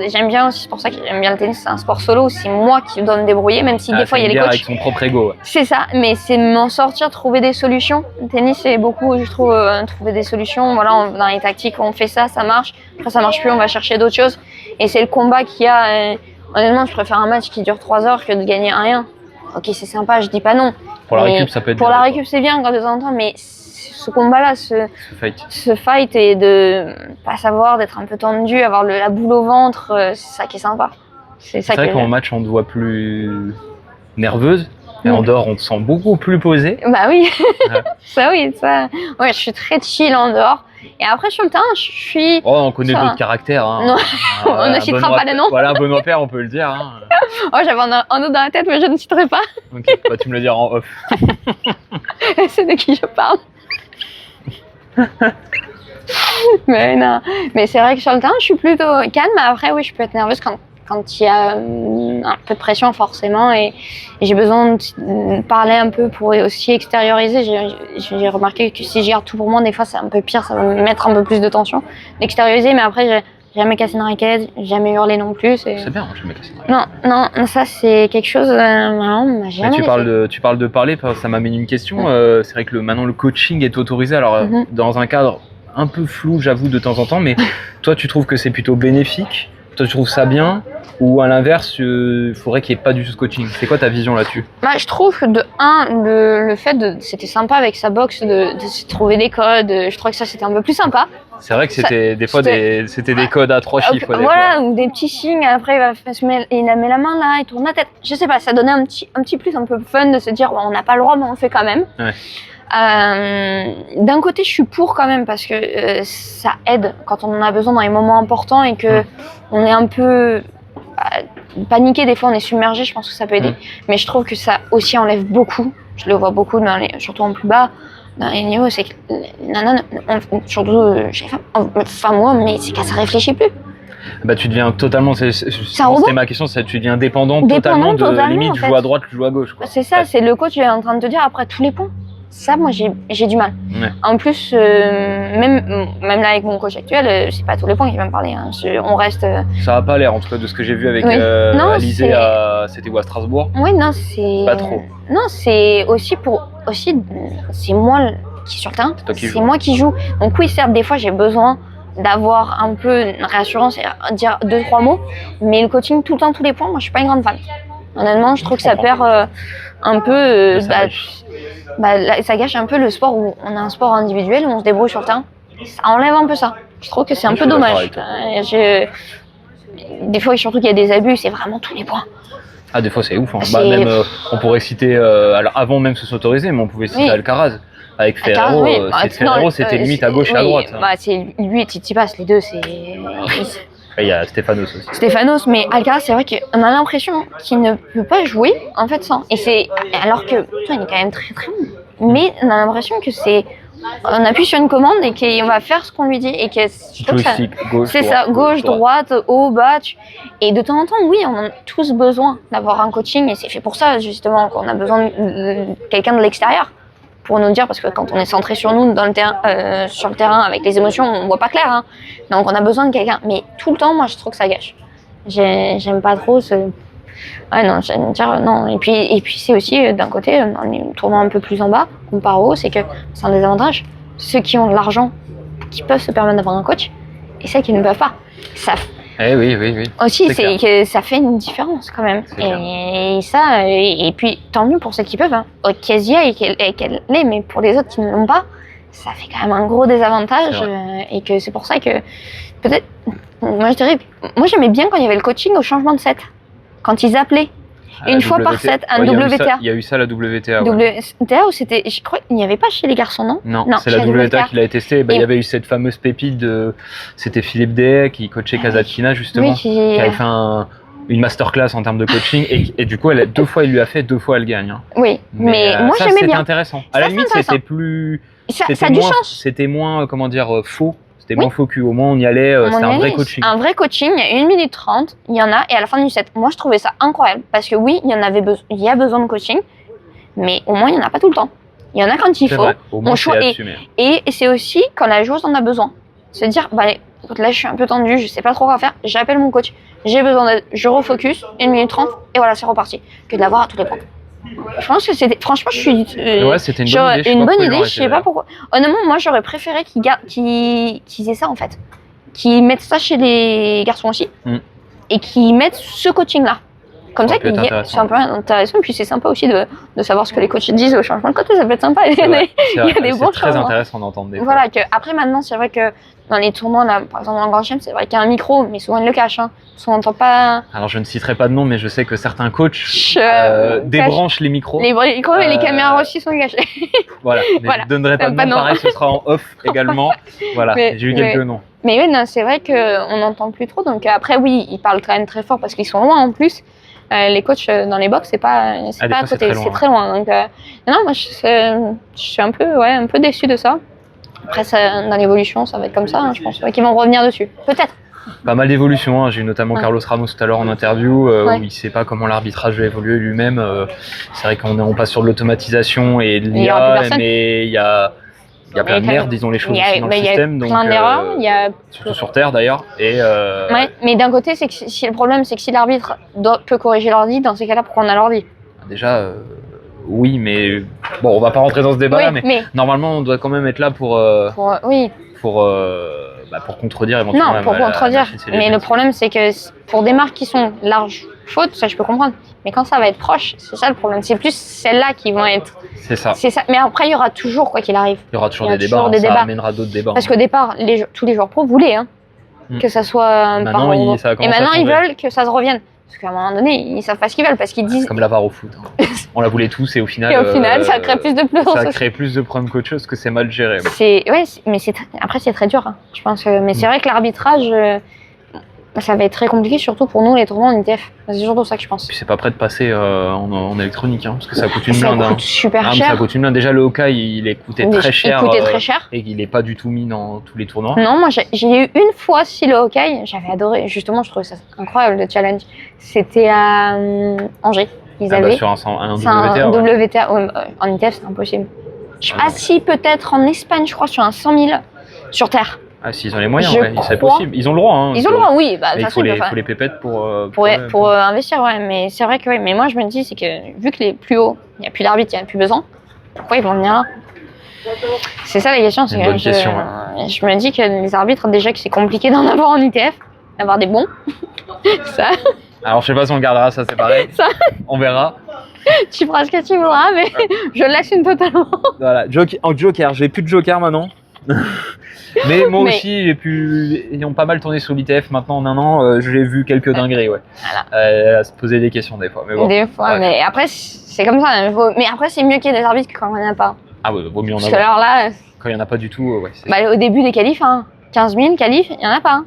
J'aime bien aussi, c'est pour ça que j'aime bien le tennis, c'est un sport solo, c'est moi qui dois me débrouiller, même si des fois il y a les coachs. Avec son propre ego. C'est ça, mais c'est m'en sortir, trouver des solutions. Le tennis, c'est beaucoup, je trouve, trouver des solutions. Voilà, dans les tactiques, on fait ça, ça marche. Après, ça marche plus, on va chercher d'autres choses. Et c'est le combat qu'il y a. Honnêtement, je préfère un match qui dure 3 heures que de gagner 1-1. Ok, c'est sympa, je dis pas non. Pour la récup, ça peut être pour la récup, c'est bien quand de temps en temps, mais ce combat-là, ce fight et de pas savoir, d'être un peu tendu, avoir la boule au ventre, c'est ça qui est sympa. C'est vrai qu'en match, on te voit plus nerveuse. Et en dehors, on te sent beaucoup plus posé. Bah oui, ça. Ouais, je suis très chill en dehors. Et après, sur le terrain, je suis... Oh, on connaît d'autres caractères. Hein. Non, on ne citera pas les noms. Voilà, Benoît Paire, on peut le dire. Hein. Oh, j'avais un autre dans la tête, mais je ne citerai pas. Ok, bah, tu me le diras en off. C'est de qui je parle. Mais non, mais c'est vrai que sur le terrain, je suis plutôt calme. Après, oui, je peux être nerveuse quand il y a un peu de pression, forcément, et j'ai besoin de parler un peu pour aussi extérioriser. J'ai remarqué que si je garde tout pour moi, des fois, c'est un peu pire, ça va me mettre un peu plus de tension. D'extérioriser, mais après, j'ai jamais cassé une raquette, jamais hurlé non plus. C'est bien, jamais cassé une raquette. Non, ça, c'est quelque chose, jamais tu parles de parler, ça m'amène une question. C'est vrai que maintenant, le coaching est autorisé, alors dans un cadre un peu flou, j'avoue, de temps en temps, mais toi, tu trouves que c'est plutôt bénéfique? Toi, tu trouves ça bien? Ou à l'inverse, il faudrait qu'il n'y ait pas du tout de coaching? C'est quoi ta vision là-dessus? Je trouve que le fait c'était sympa avec sa box de trouver des codes. Je trouvais que ça, c'était un peu plus sympa. C'est vrai que c'était des fois des codes à 3 chiffres. Voilà, ou des petits signes. Après, il met la main là, il tourne la tête. Je sais pas, ça donnait un petit plus un peu fun de se dire, on n'a pas le droit, mais on le fait quand même. Ouais. D'un côté, je suis pour quand même parce que ça aide quand on en a besoin dans les moments importants et que on est un peu paniqué. Des fois, on est submergé. Je pense que ça peut aider, mais je trouve que ça aussi enlève beaucoup. Je le vois beaucoup, surtout en plus bas, dans les niveaux. C'est que surtout enfin moi, mais c'est qu'elle se réfléchit plus. Bah, tu deviens totalement. C'était ma question. Tu deviens dépendant totalement de limite. Je joue à droite, je joue à gauche. C'est ça. C'est le coach qui est en train de te dire après tous les points. Ça, moi, j'ai du mal. Ouais. En plus, même là avec mon coach actuel, c'est pas tous les points qu'il va me parler. Hein. On reste. Ça a pas l'air, en tout cas, de ce que j'ai vu avec Alizé. C'était où, à Strasbourg? Oui, non, c'est. Pas trop. Non, c'est aussi c'est moi qui sur le terrain. C'est moi qui joue. Donc oui, certes, des fois, j'ai besoin d'avoir un peu une réassurance et dire 2-3 mots, mais le coaching tout le temps, tous les points, moi, je suis pas une grande fan. Honnêtement, je trouve que ça perd un peu. Ça gâche un peu le sport où on a un sport individuel où on se débrouille sur le terrain. Ça enlève un peu ça. Je trouve que c'est un peu dommage. Des fois, surtout qu'il y a des abus, c'est vraiment tous les points. Ah, des fois, c'est ouf. Hein. Même, on pourrait citer, alors avant même se s'autoriser, mais on pouvait citer Alcaraz. Avec Ferrero, c'était limite à gauche et à droite. C'est lui et Tsitsipas, les deux, c'est. Il y a Stefanos aussi. Stefanos, mais Alcaraz, c'est vrai qu'on a l'impression qu'il ne peut pas jouer en fait sans. Alors que il est quand même très très bon. Mais on a l'impression que on appuie sur une commande et qu'on va faire ce qu'on lui dit et que c'est ça, gauche, droite, haut, bas. Et de temps en temps, oui, on a tous besoin d'avoir un coaching et c'est fait pour ça justement qu'on a besoin de quelqu'un de l'extérieur pour nous dire, parce que quand on est centré sur nous dans le terrain, sur le terrain avec les émotions, on voit pas clair, hein. Donc on a besoin de quelqu'un. Mais tout le temps, moi, je trouve que ça gâche. J'aime pas trop ce. Ouais, non, j'aime dire non. Et puis c'est aussi d'un côté, en tournant un peu plus en bas, comparé au haut, c'est que c'est un désavantage. Ceux qui ont de l'argent, qui peuvent se permettre d'avoir un coach, et ceux qui ne peuvent pas. Ça. Oui. Aussi, c'est que ça fait une différence quand même. Et puis tant mieux pour ceux qui peuvent. Hein. Kezia et qu'elle l'est, mais pour les autres qui ne l'ont pas, ça fait quand même un gros désavantage. Et que c'est pour ça que peut-être, moi je dirais, moi j'aimais bien quand il y avait le coaching au changement de set, quand ils appelaient. Une fois par set, un WTA. Il y a eu ça, la WTA. WTA, où c'était, je crois qu'il n'y avait pas chez les garçons, non? Non, c'est la WTA qui l'avait testé. Il y avait eu cette fameuse pépite c'était Philippe Dehaye qui coachait Kasatkina, justement, qui avait fait une masterclass en termes de coaching. Et du coup, 2 fois, il lui a fait, 2 fois, elle gagne. Hein. Oui, mais moi, j'aimais bien. C'était intéressant. À la limite, c'était plus. Ça a du sens. C'était moins, comment dire, faux. C'était moins faux au moins on y allait, c'était un vrai coaching. Un vrai coaching, il y a 1 minute 30, il y en a, et à la fin du set. Moi, je trouvais ça incroyable, parce que oui, il y a besoin de coaching, mais au moins, il n'y en a pas tout le temps. Il y en a quand il faut. On choisit. Et c'est aussi quand la joueuse en a besoin. Se dire, écoute, là, je suis un peu tendue, je sais pas trop quoi faire, j'appelle mon coach, j'ai besoin d'aide, je refocus, 1 minute 30, et voilà, c'est reparti. Que de l'avoir à tous les points. Je pense que c'était. Franchement, c'était une bonne idée. Je sais pas pourquoi. Honnêtement, moi, j'aurais préféré qu'ils aient ça en fait. Qu'ils mettent ça chez les garçons aussi. Et qu'ils mettent ce coaching-là. Comme ça, c'est un peu intéressant. Et puis, c'est sympa aussi de savoir ce que les coachs disent au changement de côté. Ça peut être sympa. Il y a des bons C'est très intéressant d'entendre des fois. Voilà, après, maintenant, c'est vrai que dans les tournois, là, par exemple en Grand Chelem, c'est vrai qu'il y a un micro, mais souvent ils le cachent. Hein. Souvent on n'entend pas. Alors je ne citerai pas de nom, mais je sais que certains coachs débranchent les micros. Les micros et les caméras aussi sont cachées. Voilà, mais je ne donnerai pas de nom, pareil, ce sera en off également. Voilà, j'ai eu quelques noms. Mais oui, non, c'est vrai qu'on n'entend plus trop. Donc après, oui, ils parlent quand même très fort parce qu'ils sont loin en plus. Les coachs dans les box, c'est pas à côté, c'est très loin. Donc, non, moi, je suis un peu déçue de ça. Après, dans l'évolution, ça va être comme ça. Hein, je pense qu'ils vont revenir dessus. Peut-être. Pas mal d'évolution. Hein. J'ai eu notamment Carlos Ramos tout à l'heure en interview où il ne sait pas comment l'arbitrage va évoluer lui-même. C'est vrai qu'on passe sur de l'automatisation et de l'IA, mais il y a plein de merde, disons les choses aussi dans le système. Il y a plein d'erreurs. Surtout sur Terre d'ailleurs. Ouais, mais d'un côté, c'est que si le problème, c'est que si l'arbitre peut corriger l'ordi, dans ces cas-là, pourquoi on a l'ordi? Déjà, oui, mais bon, on va pas rentrer dans ce débat-là, mais normalement, on doit quand même être là pour contredire éventuellement. Non, pour contredire. Mais le problème, c'est que pour des marques qui sont larges fautes, ça je peux comprendre. Mais quand ça va être proche, c'est ça le problème. C'est plus celles-là qui vont être. C'est ça. Mais après, il y aura toujours, quoi qu'il arrive. Il y aura toujours des débats. Ça amènera d'autres débats. Parce qu'au départ, tous les joueurs pro voulaient que ça soit par et maintenant, ils veulent que ça se revienne. Parce qu'à un moment donné, ils savent pas ce qu'ils veulent parce qu'ils disent. Comme la VAR au foot. Hein. On la voulait tous et au final. Ça crée plus de Ça crée plus de problèmes qu'autre chose que c'est mal géré. Mais après c'est très dur. Hein. Je pense. Mais c'est vrai que l'arbitrage, ça va être très compliqué, surtout pour nous les tournois en ITF. C'est surtout ça que je pense. Puis c'est pas prêt de passer en électronique, hein, parce que ça coûte une blinde. Ça coûte super cher. Ça coûte une blinde. Déjà le Hawkeye, il est coûté très cher. Il coûtait très cher. Et il est pas du tout mis dans tous les tournois. Non, moi j'ai eu une fois le Hawkeye, j'avais adoré. Justement, je trouvais ça incroyable le challenge. C'était à Angers. Ils avaient sur un WTA. WTA. En ITF, c'est impossible. Si peut-être en Espagne, je crois, sur un 100 000 sur terre. Ah, s'ils ont les moyens, c'est possible. Ils ont le droit. Hein, ils ont le droit, oui. Il faut les pépettes pour investir, ouais. Mais c'est vrai que, oui. Mais moi, je me dis, c'est que vu que les plus hauts, il n'y a plus d'arbitre, il n'y a plus besoin, pourquoi ils vont venir là? C'est ça la question. C'est une bonne question. Je me dis que les arbitres, déjà que c'est compliqué d'en avoir en ITF, d'avoir des bons. Ça. Alors, je sais pas si on le gardera, ça c'est pareil. Ça. On verra. Tu feras ce que tu voudras, mais je l'assume totalement. Voilà. En Joker, j'ai plus de Joker maintenant. Mais moi aussi, ayant pas mal tourné sur l'ITF maintenant en un an, j'ai vu quelques dingueries, ouais. Voilà. À se poser des questions des fois. Mais bon, des fois, mais après, c'est comme ça. Mais après, c'est mieux qu'il y ait des arbitres que quand il n'y en a pas. Ah ouais, vaut mieux en avoir. Parce que alors là, quand il n'y en a pas du tout, ouais. Au début des qualifs, 15 000 qualifs, il n'y en a pas.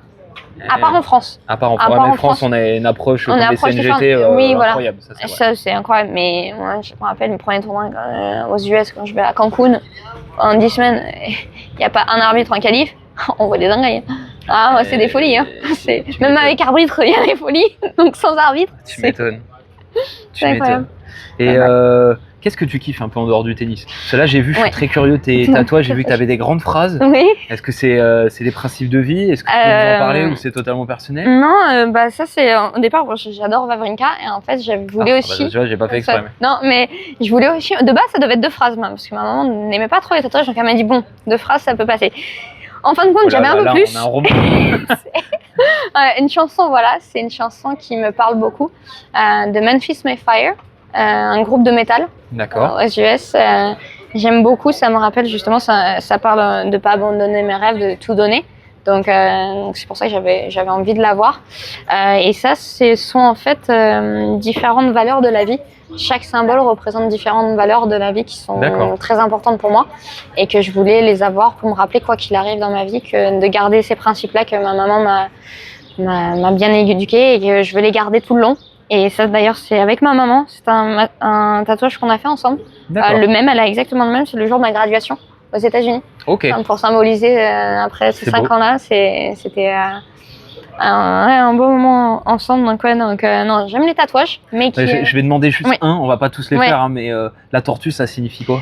À part en France. À part en France, on a une approche comme les CNGT incroyable. Ça, c'est incroyable. Mais moi, je me rappelle mes premiers tournois aux US quand je vais à Cancun. En 10 semaines, il n'y a pas un arbitre en qualif. On voit des dingueries. Ah, c'est des folies. Hein. Même avec arbitre, il y a des folies. Donc sans arbitre. Tu m'étonnes. C'est incroyable. Et qu'est-ce que tu kiffes un peu en dehors du tennis? Parce que là, j'ai vu, je suis très curieux, tes tatouages, j'ai vu que tu avais des grandes phrases. Oui. Est-ce que c'est des principes de vie? Est-ce que tu peux nous en parler ou c'est totalement personnel? Non, ça c'est au départ, j'adore Wawrinka et en fait, je voulais aussi. Tu vois, j'ai pas fait exprès. Non, mais je voulais aussi. De base, ça devait être 2 phrases même, parce que ma maman n'aimait pas trop les tatouages, donc elle m'a dit bon, 2 phrases, ça peut passer. En fin de compte, j'avais un peu plus. On a un roman. Une chanson, voilà, c'est une chanson qui me parle beaucoup, de Memphis Mayfire. Un groupe de métal aux US. J'aime beaucoup, ça me rappelle justement, ça parle de ne pas abandonner mes rêves, de tout donner. Donc c'est pour ça que j'avais envie de l'avoir. Et ça, ce sont en fait différentes valeurs de la vie. Chaque symbole représente différentes valeurs de la vie qui sont très importantes pour moi et que je voulais les avoir pour me rappeler quoi qu'il arrive dans ma vie, que de garder ces principes-là que ma maman m'a bien éduqué et que je veux les garder tout le long. Et ça d'ailleurs c'est avec ma maman, c'est un tatouage qu'on a fait ensemble. Le même, elle a exactement le même, c'est le jour de ma graduation aux États-Unis. Ok. Pour symboliser après ces 5 ans-là, c'était un beau moment ensemble. Donc non, j'aime les tatouages, mais je vais demander juste on va pas tous les faire, mais la tortue, ça signifie quoi?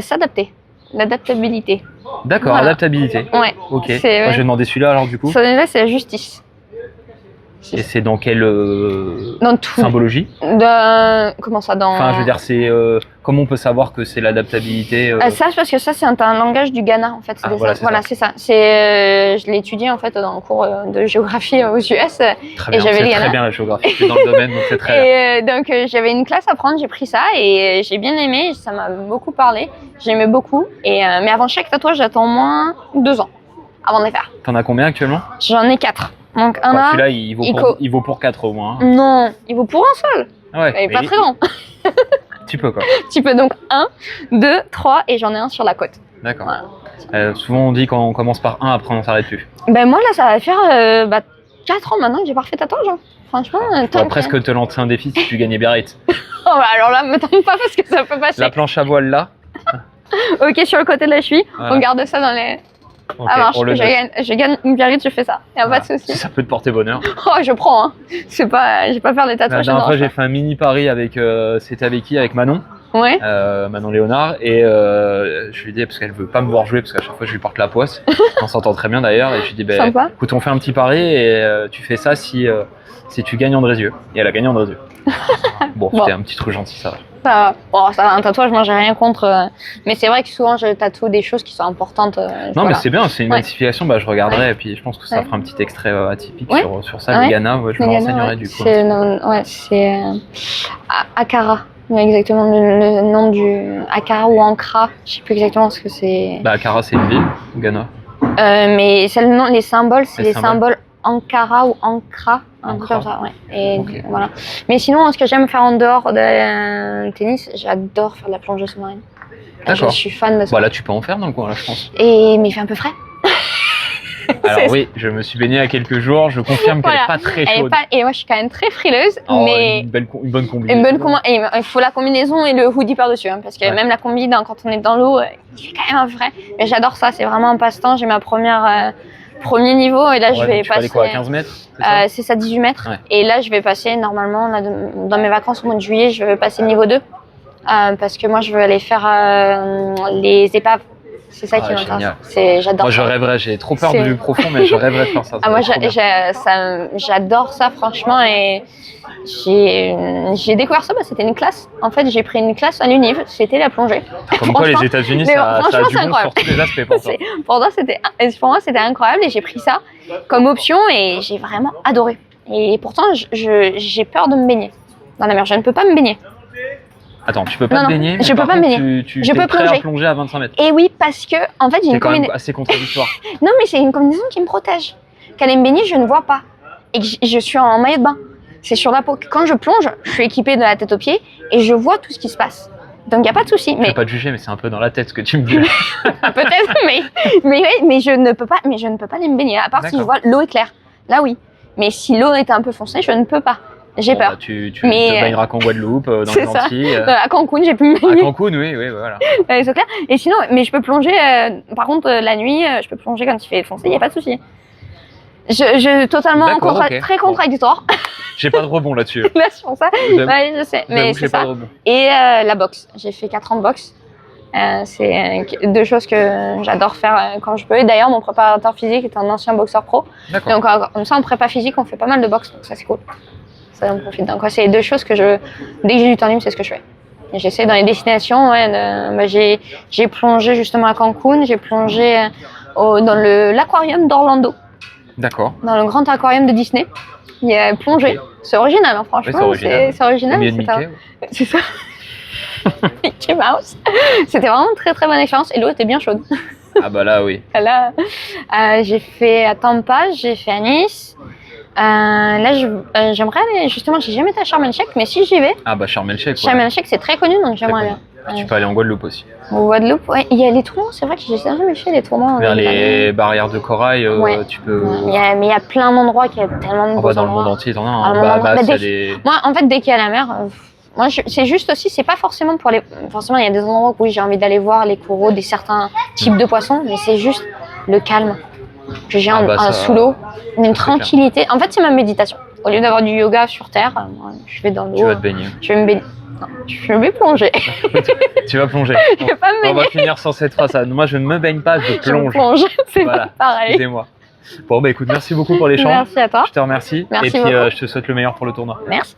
S'adapter, l'adaptabilité. D'accord, adaptabilité. Ouais. Ok. Moi, je vais demander celui-là alors du coup. Celui-là, c'est la justice. Et c'est dans quelle symbologie? Comment ça dans... Enfin, je veux dire, c'est comment on peut savoir que c'est l'adaptabilité Ça, parce que ça, c'est un langage du Ghana, en fait. Voilà, c'est ça. Je l'ai étudié, en fait, dans le cours de géographie aux US. Très bien, c'est très bien la géographie. Je suis dans le domaine, donc c'est très bien. Donc, j'avais une classe à prendre, j'ai pris ça et j'ai bien aimé. Ça m'a beaucoup parlé. J'aimais beaucoup. Mais avant chaque tatouage, j'attends au moins 2 ans. avant de les faire. T'en as combien actuellement? J'en ai 4. Donc un là. Celui-là, il vaut pour 4 au moins. Non, il vaut pour un seul. Ouais. Il est pas très grand. Petit peu quoi. Petit peu, donc 1, 2, 3 et j'en ai un sur la côte. D'accord. Voilà. Souvent on dit quand on commence par 1, après on s'arrête plus. Ben moi là ça va faire 4 ans maintenant que j'ai pas refait tatouage. Hein. Franchement, on va presque te lancer un défi si tu gagnais Biarritz. Oh bah alors là, me tente pas parce que ça peut passer. La planche à voile là. Ok, sur le côté de la cheville, voilà. On garde ça dans les... Okay, ah marche, je gagne une Biarritz, je fais ça, y a pas de souci. Si ça peut te porter bonheur. Oh, je prends, hein. C'est pas, je vais pas faire des tatouages. La dernière fois, j'ai fait un mini pari avec, c'était avec qui? Avec Manon. Ouais. Manon Léonard, et je lui dis, parce qu'elle veut pas me voir jouer, parce qu'à chaque fois je lui porte la poisse. On s'entend très bien d'ailleurs, et je lui dis, ben, écoute, on fait un petit pari et tu fais ça si tu gagnes Andrézieux. Et elle a gagné Andrézieux. Bon, c'était un petit truc gentil, ça va. Ça va, un tatouage, moi j'ai rien contre. Mais c'est vrai que souvent je tatoue des choses qui sont importantes. Non, voilà. Mais c'est bien, c'est une notification, bah, je regarderai, et puis je pense que ça fera un petit extrait atypique sur ça. Le Ghana, je me renseignerai du coup. C'est Akara. Exactement le nom du Akara ou Ankara, je sais plus exactement ce que c'est. Bah Akara c'est une ville au Ghana. Mais c'est le nom, les symboles, c'est les symboles Ankara ou Ankara, un truc comme ça, ouais. Et voilà. Mais sinon, ce que j'aime faire en dehors de tennis, j'adore faire de la plongée sous-marine. Je suis fan de ça. Bah là tu peux en faire dans le coin là, je pense. Mais il fait un peu frais. Alors oui, je me suis baignée il y a quelques jours, je confirme qu'elle n'est pas très chaude. Et moi je suis quand même très frileuse, mais une bonne combinaison. Et il faut la combinaison et le hoodie par-dessus, hein, parce que même la combi, quand on est dans l'eau, il fait quand même un frais. Mais j'adore ça, c'est vraiment un passe-temps, j'ai ma premier niveau et là je vais passer... quoi, à 15 mètres c'est ça, 18 mètres. Ouais. Et là je vais passer, normalement, dans mes vacances au mois de juillet, je vais passer le niveau 2, parce que moi je veux aller faire les épaves. C'est ça qui m'intéresse. J'adore. Moi, je rêverais. J'ai trop peur du profond, mais je rêverais de faire ça. Moi, j'adore ça, franchement. Et j'ai découvert ça. C'était une classe. En fait, j'ai pris une classe à l'Univ. C'était la plongée. Comme quoi, les États-Unis, ça a du bon sur tous les aspects. Pour moi, c'était incroyable. Et j'ai pris ça comme option et j'ai vraiment adoré. Et pourtant, j'ai peur de me baigner dans la mer. Je ne peux pas me baigner. Attends, tu peux pas te baigner? Je peux pas me baigner. Je peux plonger à 25 mètres. Et oui, parce que, en fait, j'ai une combinaison. C'est assez contradictoire. Non, mais c'est une combinaison qui me protège. Quand elle me baigne, je ne vois pas. Et que je suis en maillot de bain. C'est sur la peau. Quand je plonge, je suis équipée de la tête aux pieds et je vois tout ce qui se passe. Donc, il n'y a pas de souci. Je ne peux pas te juger, mais c'est un peu dans la tête ce que tu me dis. Peut-être, mais je ne peux pas aller me baigner. À part si je vois l'eau est claire. Là, oui. Mais si l'eau était un peu foncée, je ne peux pas. J'ai peur. Bah, tu te baigneras qu'en Guadeloupe, dans les Antilles. À Cancun, j'ai pu me baigner. À Cancun, oui, voilà. C'est clair. Et sinon, mais je peux plonger, par contre, la nuit, je peux plonger quand il fait foncé, il n'y a pas de souci. Totalement très contradictoire. J'ai pas de rebond là-dessus. Là, sur ça. Ouais, je sais. Mais c'est ça. Et la boxe. J'ai fait 4 ans de boxe. C'est 2 choses que j'adore faire quand je peux. Et d'ailleurs, mon préparateur physique est un ancien boxeur pro. Donc, comme ça, en prépa physique, on fait pas mal de boxe. Donc, ça, c'est cool. Ça en profite. Donc, c'est 2 choses que dès que j'ai du temps libre, c'est ce que je fais. Et j'essaie dans les destinations, j'ai plongé justement à Cancun, j'ai plongé dans l'aquarium d'Orlando. D'accord. Dans le grand aquarium de Disney. Il y a plongé. C'est original, hein, franchement. Oui, c'est original. C'est ça. Mickey Mouse. C'était vraiment une très très bonne expérience et l'eau était bien chaude. Ah bah là, oui. Là, j'ai fait à Tampa, j'ai fait à Nice. Là, j'aimerais aller, justement, j'ai jamais été à Sharm el-Sheikh, mais si j'y vais. Ah bah Sharm el-Sheikh. Sharm el-Sheikh, c'est très connu, donc j'aimerais bien. Tu peux aller en Guadeloupe aussi. En Guadeloupe, ouais. Il y a les tourments, c'est vrai que j'ai jamais fait les tourments. Vers les barrières de corail, tu peux. Mais il y a plein d'endroits qui a tellement de beaux dans le monde entier, t'en as. Moi, en fait, dès qu'il y a la mer, c'est juste aussi, c'est pas forcément pour aller. Forcément, il y a des endroits où j'ai envie d'aller voir les coraux des certains types de poissons, mais c'est juste le calme. Que j'ai sous l'eau, une tranquillité. En fait, c'est ma méditation. Au lieu d'avoir du yoga sur terre, je vais dans l'eau. Tu vas te baigner. Je vais me baigner. Non, je vais plonger. Tu vas plonger. Je vais pas me baigner. On va finir sur cette phrase. Moi, je ne me baigne pas, je plonge. Je plonge, c'est pas pareil. Excusez-moi. Bon, bah écoute, merci beaucoup pour l'échange. Merci à toi. Je te remercie. Merci et puis, je te souhaite le meilleur pour le tournoi. Merci.